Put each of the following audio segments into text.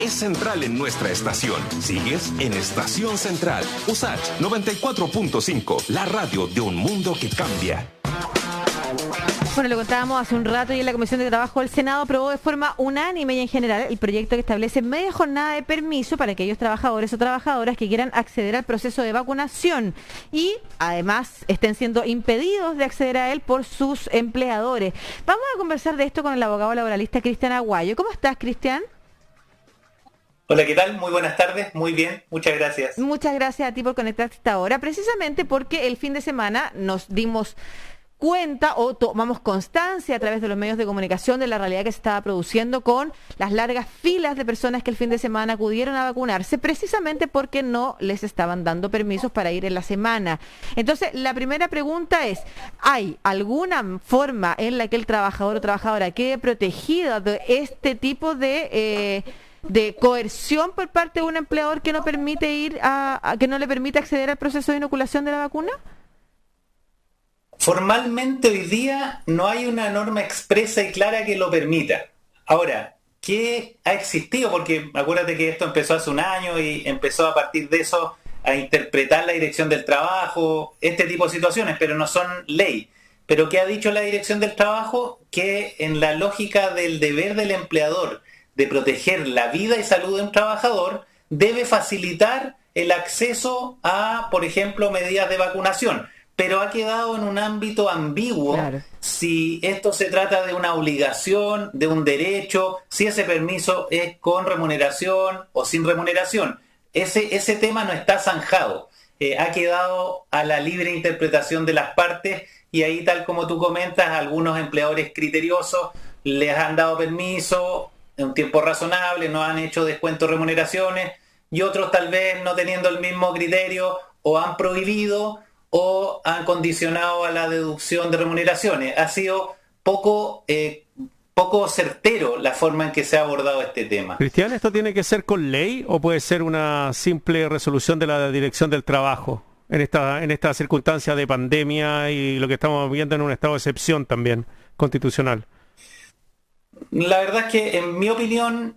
Es central en nuestra estación. Sigues en Estación Central. USACH 94.5, la radio de un mundo que cambia. Bueno, lo contábamos hace un rato y en la Comisión de Trabajo del Senado aprobó de forma unánime y en general el proyecto que establece media jornada de permiso para aquellos trabajadores o trabajadoras que quieran acceder al proceso de vacunación y además estén siendo impedidos de acceder a él por sus empleadores. Vamos a conversar de esto con el abogado laboralista Cristian Aguayo. ¿Cómo estás, Cristian? Hola, ¿qué tal? Muy buenas tardes, muy bien, muchas gracias. Muchas gracias a ti por conectarte hasta ahora, precisamente porque el fin de semana nos dimos cuenta o tomamos constancia a través de los medios de comunicación de la realidad que se estaba produciendo con las largas filas de personas que el fin de semana acudieron a vacunarse precisamente porque no les estaban dando permisos para ir en la semana. Entonces, la primera pregunta es, ¿hay alguna forma en la que el trabajador o trabajadora quede protegido de este tipo de coerción por parte de un empleador que no permite que no le permite acceder al proceso de inoculación de la vacuna? Formalmente hoy día no hay una norma expresa y clara que lo permita. Ahora, ¿qué ha existido? Porque acuérdate que esto empezó hace un año y empezó a partir de eso a interpretar la Dirección del Trabajo, este tipo de situaciones, pero no son ley. Pero ¿qué ha dicho la Dirección del Trabajo? Que en la lógica del deber del empleador de proteger la vida y salud de un trabajador, debe facilitar el acceso a, por ejemplo, medidas de vacunación. Pero ha quedado en un ámbito ambiguo, claro, si esto se trata de una obligación, de un derecho, si ese permiso es con remuneración o sin remuneración. Ese tema no está zanjado, ha quedado a la libre interpretación de las partes y ahí, tal como tú comentas, algunos empleadores criteriosos les han dado permiso en un tiempo razonable, no han hecho descuentos de remuneraciones y otros tal vez no teniendo el mismo criterio o han prohibido o han condicionado a la deducción de remuneraciones. Ha sido poco certero la forma en que se ha abordado este tema. Cristian, ¿esto tiene que ser con ley o puede ser una simple resolución de la Dirección del Trabajo en esta circunstancia de pandemia y lo que estamos viendo en un estado de excepción también constitucional? La verdad es que en mi opinión,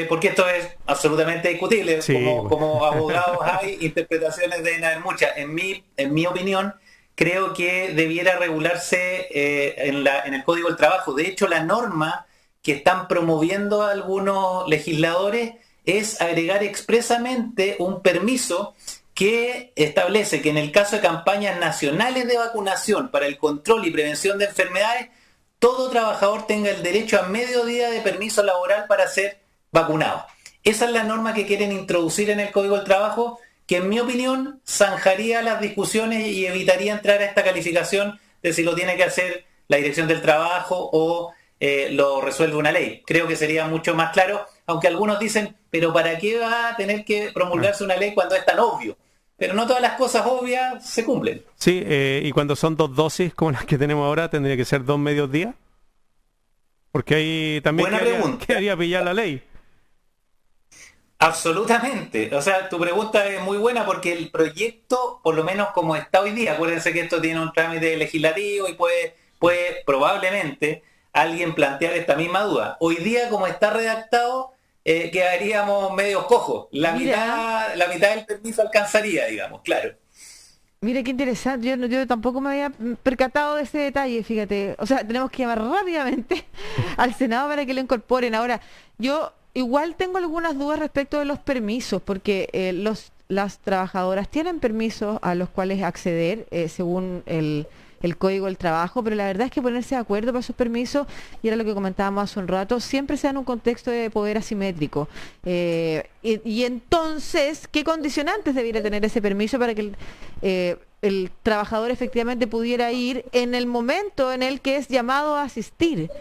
porque esto es absolutamente discutible, sí, como abogados hay interpretaciones, deben haber muchas. En mi opinión, creo que debiera regularse en el Código del Trabajo. De hecho, la norma que están promoviendo algunos legisladores es agregar expresamente un permiso que establece que en el caso de campañas nacionales de vacunación para el control y prevención de enfermedades, todo trabajador tenga el derecho a medio día de permiso laboral para ser vacunado. Esa es la norma que quieren introducir en el Código del Trabajo, que en mi opinión zanjaría las discusiones y evitaría entrar a esta calificación de si lo tiene que hacer la Dirección del Trabajo o lo resuelve una ley. Creo que sería mucho más claro, aunque algunos dicen, pero ¿para qué va a tener que promulgarse una ley cuando es tan obvio? Pero no todas las cosas obvias se cumplen. Sí, y cuando son 2 dosis como las que tenemos ahora, ¿tendría que ser 2 medios días? Porque ahí también quedaría pillar la ley. Absolutamente. O sea, tu pregunta es muy buena porque el proyecto, por lo menos como está hoy día, acuérdense que esto tiene un trámite legislativo y puede probablemente alguien plantear esta misma duda. Hoy día, como está redactado, quedaríamos medio cojos. La mitad del permiso alcanzaría, digamos, claro. Mira qué interesante, yo tampoco me había percatado de ese detalle, fíjate. O sea, tenemos que llamar rápidamente al Senado para que lo incorporen. Ahora, yo igual tengo algunas dudas respecto de los permisos, porque las trabajadoras tienen permisos a los cuales acceder según el Código del Trabajo, pero la verdad es que ponerse de acuerdo para esos permisos, y era lo que comentábamos hace un rato, siempre se da en un contexto de poder asimétrico. Y entonces, ¿qué condicionantes debiera tener ese permiso para que el trabajador efectivamente pudiera ir en el momento en el que es llamado a asistir?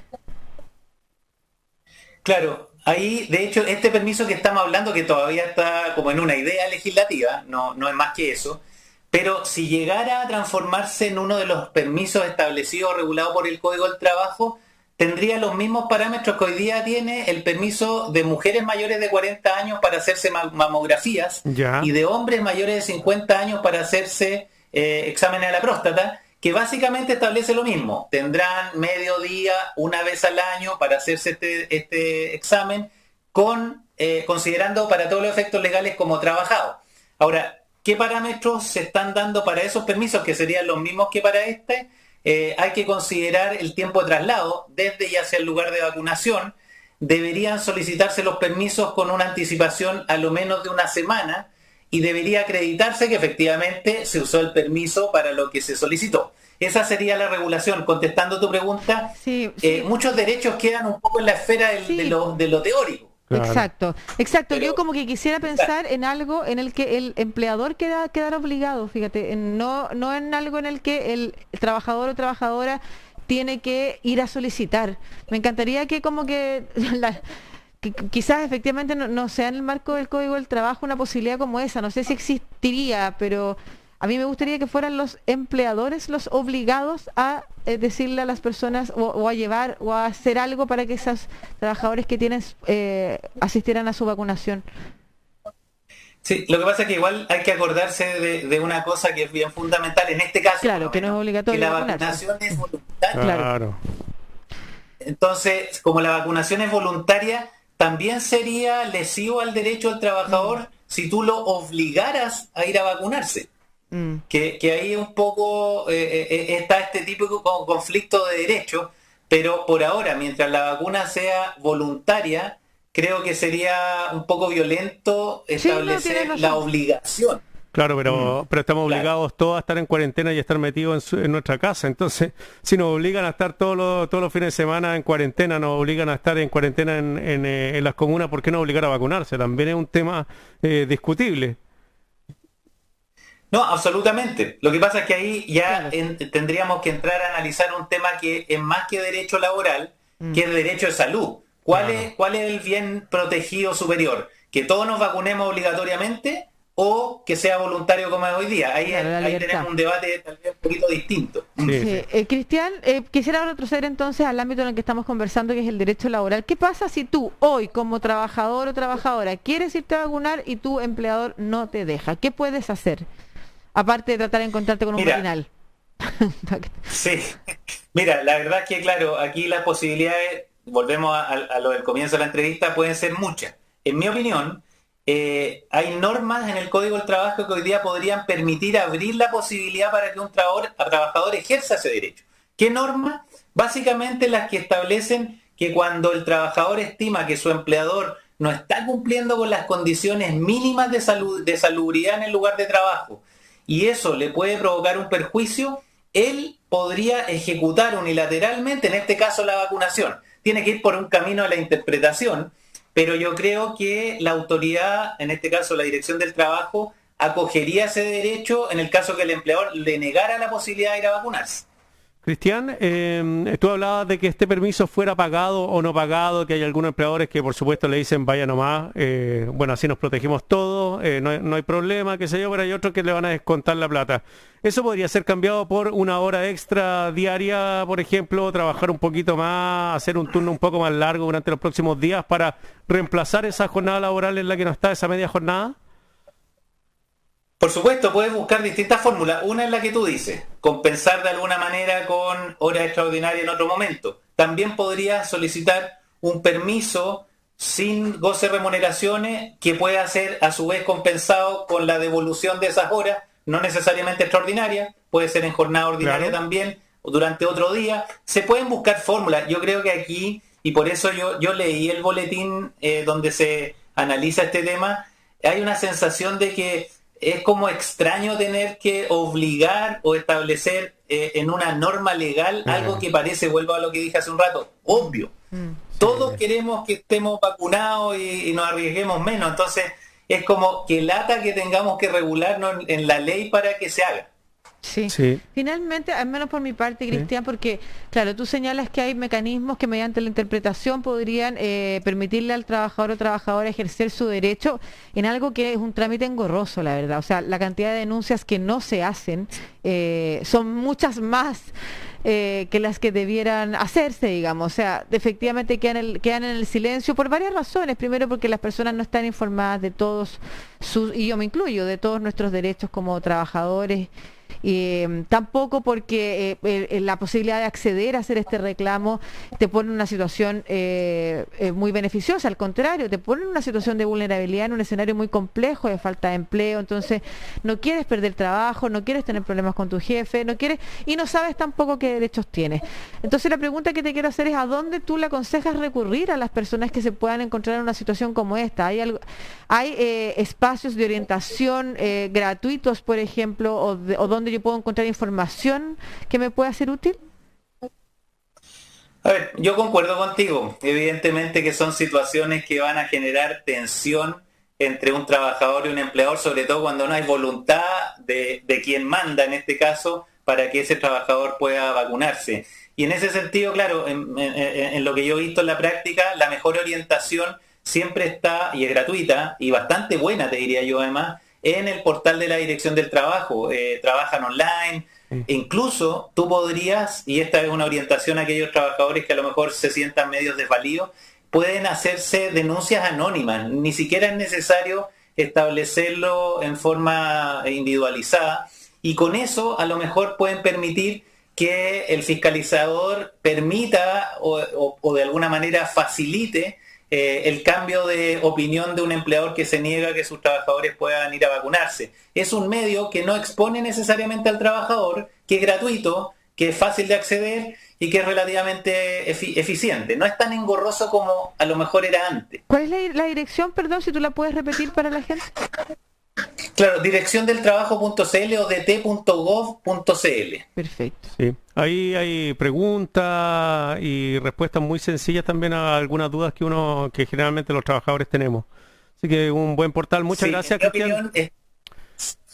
Claro, ahí, de hecho, este permiso que estamos hablando, que todavía está como en una idea legislativa, no es más que eso, pero si llegara a transformarse en uno de los permisos establecidos o regulados por el Código del Trabajo, tendría los mismos parámetros que hoy día tiene el permiso de mujeres mayores de 40 años para hacerse mamografías y de hombres mayores de 50 años para hacerse exámenes a la próstata, que básicamente establece lo mismo. Tendrán medio día, una vez al año, para hacerse este examen con considerando para todos los efectos legales como trabajado. Ahora, ¿qué parámetros se están dando para esos permisos, que serían los mismos que para este? Hay que considerar el tiempo de traslado desde y hacia el lugar de vacunación. Deberían solicitarse los permisos con una anticipación a lo menos de una semana y debería acreditarse que efectivamente se usó el permiso para lo que se solicitó. Esa sería la regulación. Contestando tu pregunta, Sí. muchos derechos quedan un poco en la esfera de lo teórico. Claro. Exacto. Pero- Yo como que quisiera pensar en algo en el que el empleador quedar obligado, fíjate, no en algo en el que el trabajador o trabajadora tiene que ir a solicitar. Me encantaría que como que, que quizás efectivamente no sea en el marco del Código del Trabajo una posibilidad como esa. No sé si existiría, pero a mí me gustaría que fueran los empleadores los obligados a decirle a las personas o a llevar o a hacer algo para que esos trabajadores que tienen asistieran a su vacunación. Sí, lo que pasa es que igual hay que acordarse de una cosa que es bien fundamental en este caso. Claro, por lo que no es menos, obligatorio que la vacunarse. vacunación es voluntaria. Claro. Entonces, como la vacunación es voluntaria, también sería lesivo al derecho del trabajador si tú lo obligaras a ir a vacunarse. Mm. Que ahí un poco está este típico conflicto de derechos, pero por ahora, mientras la vacuna sea voluntaria, creo que sería un poco violento Sí, no, establecer tienes razón. la obligación. Claro, pero estamos Claro. obligados todos a estar en cuarentena y a estar metidos en nuestra casa. Entonces, si nos obligan a estar todos los fines de semana en cuarentena, nos obligan a estar en cuarentena en las comunas, ¿por qué no obligar a vacunarse? También es un tema discutible. No, absolutamente. Lo que pasa es que ahí ya Claro. tendríamos que entrar a analizar un tema que es más que derecho laboral, que es derecho de salud. ¿Cuál es el bien protegido superior? ¿Que todos nos vacunemos obligatoriamente o que sea voluntario como es hoy día? Ahí, Claro, la ahí libertad. tenemos un debate tal vez un poquito distinto. Sí, Sí. sí. Cristian, quisiera retroceder entonces al ámbito en el que estamos conversando, que es el derecho laboral. ¿Qué pasa si tú hoy, como trabajador o trabajadora, quieres irte a vacunar y tu empleador no te deja? ¿Qué puedes hacer? Aparte de tratar de encontrarte con un Mira. matinal. Sí, mira, la verdad es que claro, aquí las posibilidades, volvemos a lo del comienzo de la entrevista, pueden ser muchas. En mi opinión, hay normas en el Código del Trabajo que hoy día podrían permitir abrir la posibilidad para que un trabajador ejerza ese derecho. ¿Qué normas? Básicamente las que establecen que cuando el trabajador estima que su empleador no está cumpliendo con las condiciones mínimas de salubridad en el lugar de trabajo, y eso le puede provocar un perjuicio, él podría ejecutar unilateralmente, en este caso la vacunación. Tiene que ir por un camino de la interpretación, pero yo creo que la autoridad, en este caso la Dirección del Trabajo, acogería ese derecho en el caso que el empleador le negara la posibilidad de ir a vacunarse. Cristian, tú hablabas de que este permiso fuera pagado o no pagado, que hay algunos empleadores que por supuesto le dicen vaya nomás, bueno, así nos protegimos todos, no hay problema, qué sé yo, pero hay otros que le van a descontar la plata. ¿Eso podría ser cambiado por una hora extra diaria, por ejemplo, trabajar un poquito más, hacer un turno un poco más largo durante los próximos días para reemplazar esa jornada laboral en la que no está, esa media jornada? Por supuesto, puedes buscar distintas fórmulas. Una es la que tú dices, compensar de alguna manera con horas extraordinarias en otro momento. También podrías solicitar un permiso sin goce de remuneraciones que pueda ser a su vez compensado con la devolución de esas horas, no necesariamente extraordinarias, puede ser en jornada ordinaria Claro. también, o durante otro día. Se pueden buscar fórmulas. Yo creo que aquí, y por eso yo leí el boletín donde se analiza este tema, hay una sensación de que es como extraño tener que obligar o establecer en una norma legal algo que parece, vuelvo a lo que dije hace un rato, obvio. Todos queremos que estemos vacunados y nos arriesguemos menos, entonces es como que lata que tengamos que regularnos en la ley para que se haga. Sí. Sí. Finalmente, al menos por mi parte, Cristian, porque, claro, tú señalas que hay mecanismos que mediante la interpretación podrían permitirle al trabajador o trabajadora ejercer su derecho en algo que es un trámite engorroso, la verdad. O sea, la cantidad de denuncias que no se hacen son muchas más que las que debieran hacerse, digamos. O sea, efectivamente quedan en el silencio por varias razones. Primero, porque las personas no están informadas de todos sus, y yo me incluyo, de todos nuestros derechos como trabajadores Tampoco porque la posibilidad de acceder a hacer este reclamo te pone en una situación muy beneficiosa, al contrario, te pone en una situación de vulnerabilidad en un escenario muy complejo de falta de empleo. Entonces no quieres perder trabajo, no quieres tener problemas con tu jefe, no quieres y no sabes tampoco qué derechos tienes. Entonces la pregunta que te quiero hacer es: ¿a dónde tú le aconsejas recurrir a las personas que se puedan encontrar en una situación como esta? ¿Hay espacios de orientación gratuitos, por ejemplo, o donde yo puedo encontrar información que me pueda ser útil? A ver, yo concuerdo contigo. Evidentemente que son situaciones que van a generar tensión entre un trabajador y un empleador, sobre todo cuando no hay voluntad de quien manda, en este caso, para que ese trabajador pueda vacunarse. Y en ese sentido, claro, en lo que yo he visto en la práctica, la mejor orientación siempre está, y es gratuita, y bastante buena, te diría yo además, en el portal de la Dirección del Trabajo. Trabajan online, incluso tú podrías, y esta es una orientación a aquellos trabajadores que a lo mejor se sientan medios desvalidos, pueden hacerse denuncias anónimas, ni siquiera es necesario establecerlo en forma individualizada, y con eso a lo mejor pueden permitir que el fiscalizador permita o de alguna manera facilite el cambio de opinión de un empleador que se niega a que sus trabajadores puedan ir a vacunarse. Es un medio que no expone necesariamente al trabajador, que es gratuito, que es fácil de acceder y que es relativamente eficiente. No es tan engorroso como a lo mejor era antes. ¿Cuál es la dirección, perdón, si tú la puedes repetir para la gente? Claro, direcciondeltrabajo.cl o dt.gov.cl. Perfecto. Sí. Ahí hay preguntas y respuestas muy sencillas también a algunas dudas que generalmente los trabajadores tenemos. Así que un buen portal. Muchas gracias, Cristian.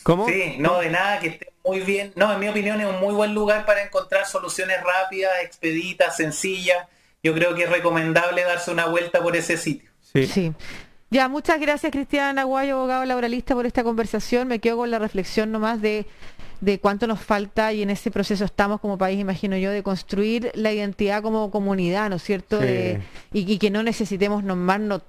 ¿Cómo? Sí, no, de nada, que esté muy bien. No, en mi opinión es un muy buen lugar para encontrar soluciones rápidas, expeditas, sencillas. Yo creo que es recomendable darse una vuelta por ese sitio. Sí. Ya, muchas gracias, Cristian Aguayo, abogado laboralista, por esta conversación. Me quedo con la reflexión nomás de cuánto nos falta, y en ese proceso estamos como país, imagino yo, de construir la identidad como comunidad, ¿no es cierto? Sí. Y que no necesitemos normarlo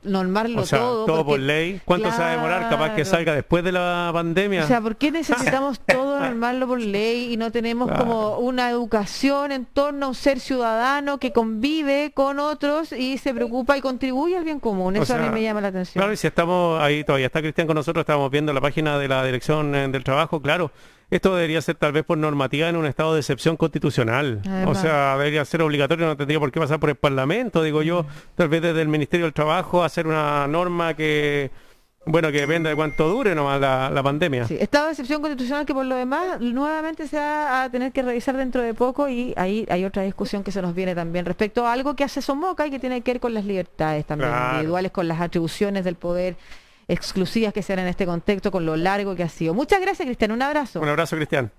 o sea, todo. Todo porque, por ley. ¿Cuánto se va a demorar? Capaz que salga después de la pandemia. O sea, ¿por qué necesitamos todo normarlo por ley y no tenemos como una educación en torno a un ser ciudadano que convive con otros y se preocupa y contribuye al bien común? Eso a mí me llama la atención. Claro, y si estamos ahí, todavía está Cristian con nosotros, estamos viendo la página de la Dirección del Trabajo, claro. Esto debería ser tal vez por normativa en un estado de excepción constitucional. Además. O sea, debería ser obligatorio, no tendría por qué pasar por el Parlamento, digo yo, tal vez desde el Ministerio del Trabajo hacer una norma que dependa de cuánto dure nomás la pandemia. Sí, estado de excepción constitucional que por lo demás nuevamente se va a tener que revisar dentro de poco, y ahí hay otra discusión que se nos viene también respecto a algo que hace Somoca y que tiene que ver con las libertades también individuales, con las atribuciones del poder exclusivas que se dan en este contexto, con lo largo que ha sido. Muchas gracias, Cristian, un abrazo. Un abrazo, Cristian.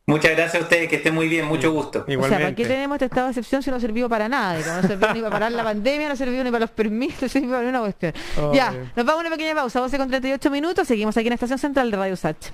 Muchas gracias a ustedes, que estén muy bien, mucho gusto. Igualmente. O sea, ¿para qué tenemos este estado de excepción si no sirvió para nada? No sirvió ni para parar la pandemia, no sirvió ni para los permisos, no sirvió para ninguna cuestión. Ya, nos vamos a una pequeña pausa, 12:38 minutos, seguimos aquí en Estación Central de Radio USACH.